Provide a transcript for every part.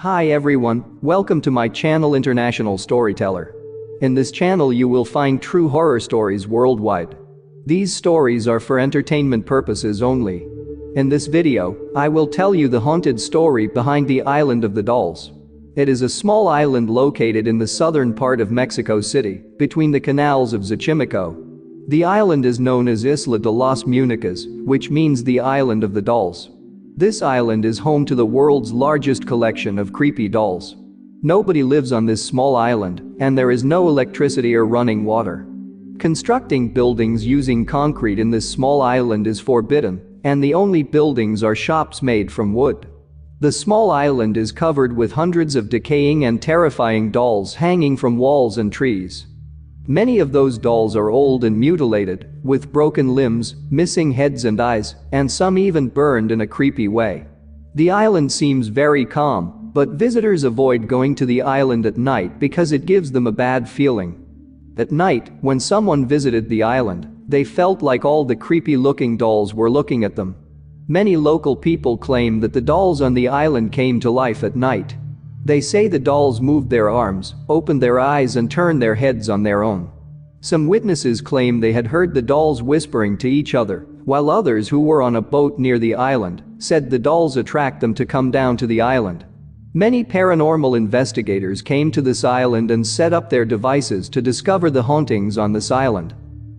Hi everyone, welcome to my channel International Storyteller. In this channel you will find true horror stories worldwide. These stories are for entertainment purposes only. In this video, I will tell you the haunted story behind the Island of the Dolls. It is a small island located in the southern part of Mexico City, between the canals of Xochimilco. The island is known as Isla de las Muñecas, which means the Island of the Dolls. This island is home to the world's largest collection of creepy dolls. Nobody lives on this small island, and there is no electricity or running water. Constructing buildings using concrete in this small island is forbidden, and the only buildings are shops made from wood. The small island is covered with hundreds of decaying and terrifying dolls hanging from walls and trees. Many of those dolls are old and mutilated, with broken limbs, missing heads and eyes, and some even burned in a creepy way. The island seems very calm, but visitors avoid going to the island at night because it gives them a bad feeling. At night, when someone visited the island, they felt like all the creepy-looking dolls were looking at them. Many local people claim that the dolls on the island came to life at night. They say the dolls moved their arms, opened their eyes and turned their heads on their own. Some witnesses claim they had heard the dolls whispering to each other, while others who were on a boat near the island said the dolls attract them to come down to the island. Many paranormal investigators came to this island and set up their devices to discover the hauntings on this island.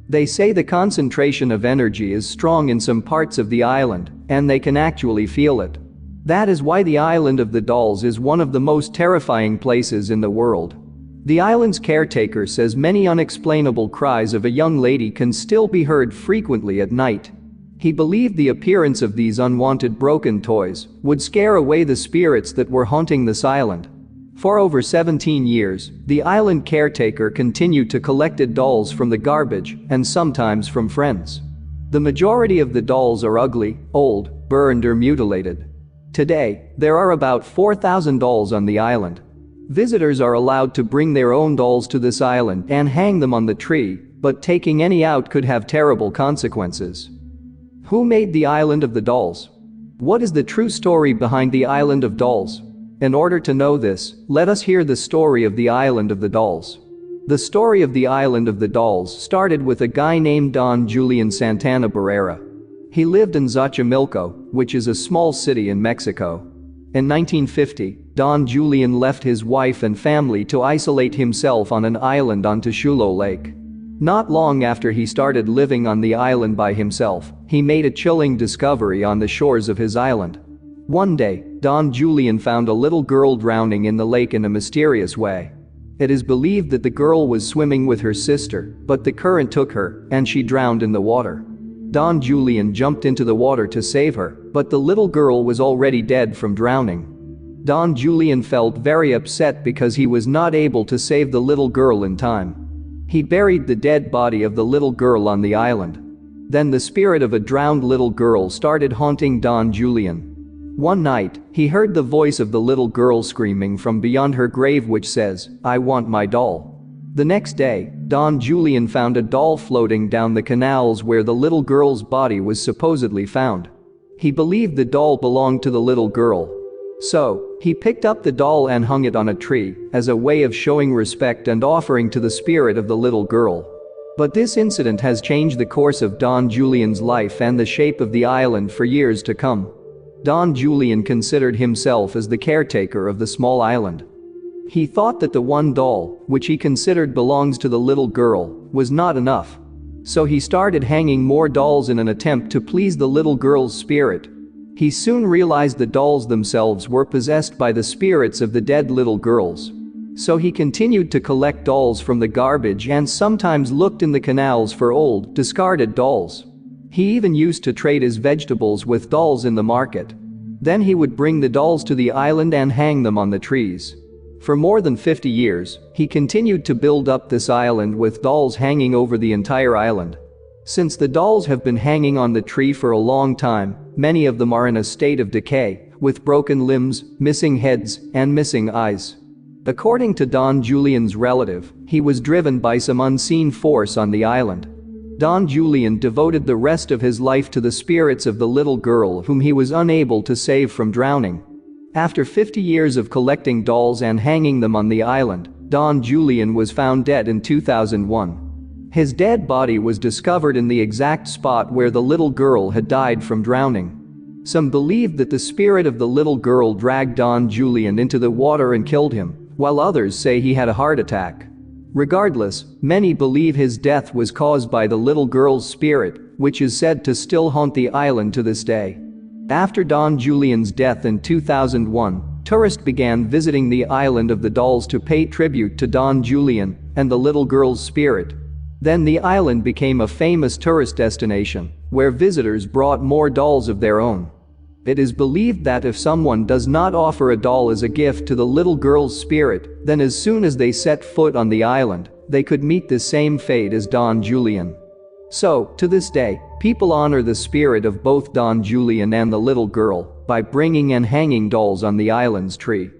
They say the concentration of energy is strong in some parts of the island, and they can actually feel it. That is why the Island of the Dolls is one of the most terrifying places in the world. The island's caretaker says many unexplainable cries of a young lady can still be heard frequently at night. He believed the appearance of these unwanted broken toys would scare away the spirits that were haunting this island. For over 17 years, the island caretaker continued to collect dolls from the garbage and sometimes from friends. The majority of the dolls are ugly, old, burned or mutilated. Today, there are about 4,000 dolls on the island. Visitors are allowed to bring their own dolls to this island and hang them on the tree, but taking any out could have terrible consequences. Who made the Island of the Dolls? What is the true story behind the Island of Dolls? In order to know this, let us hear the story of the Island of the Dolls. The story of the Island of the Dolls started with a guy named Don Julian Santana Barrera. He lived in Xochimilco, which is a small city in Mexico. In 1950, Don Julian left his wife and family to isolate himself on an island on Texulo Lake. Not long after he started living on the island by himself, he made a chilling discovery on the shores of his island. One day, Don Julian found a little girl drowning in the lake in a mysterious way. It is believed that the girl was swimming with her sister, but the current took her, and she drowned in the water. Don Julian jumped into the water to save her, but the little girl was already dead from drowning. Don Julian felt very upset because he was not able to save the little girl in time. He buried the dead body of the little girl on the island. Then the spirit of a drowned little girl started haunting Don Julian. One night, he heard the voice of the little girl screaming from beyond her grave which says, "I want my doll." The next day, Don Julian found a doll floating down the canals where the little girl's body was supposedly found. He believed the doll belonged to the little girl. So, he picked up the doll and hung it on a tree as a way of showing respect and offering to the spirit of the little girl. But this incident has changed the course of Don Julian's life and the shape of the island for years to come. Don Julian considered himself as the caretaker of the small island. He thought that the one doll, which he considered belongs to the little girl, was not enough. So he started hanging more dolls in an attempt to please the little girl's spirit. He soon realized the dolls themselves were possessed by the spirits of the dead little girls. So he continued to collect dolls from the garbage and sometimes looked in the canals for old, discarded dolls. He even used to trade his vegetables with dolls in the market. Then he would bring the dolls to the island and hang them on the trees. For more than 50 years, he continued to build up this island with dolls hanging over the entire island. Since the dolls have been hanging on the tree for a long time, many of them are in a state of decay, with broken limbs, missing heads, and missing eyes. According to Don Julian's relative, he was driven by some unseen force on the island. Don Julian devoted the rest of his life to the spirits of the little girl whom he was unable to save from drowning. After 50 years of collecting dolls and hanging them on the island, Don Julian was found dead in 2001. His dead body was discovered in the exact spot where the little girl had died from drowning. Some believed that the spirit of the little girl dragged Don Julian into the water and killed him, while others say he had a heart attack. Regardless, many believe his death was caused by the little girl's spirit, which is said to still haunt the island to this day. After Don Julian's death in 2001, tourists began visiting the island of the dolls to pay tribute to Don Julian and the little girl's spirit. Then the island became a famous tourist destination, where visitors brought more dolls of their own. It is believed that if someone does not offer a doll as a gift to the little girl's spirit, then as soon as they set foot on the island, they could meet the same fate as Don Julian. So, to this day, people honor the spirit of both Don Julian and the little girl by bringing and hanging dolls on the island's tree.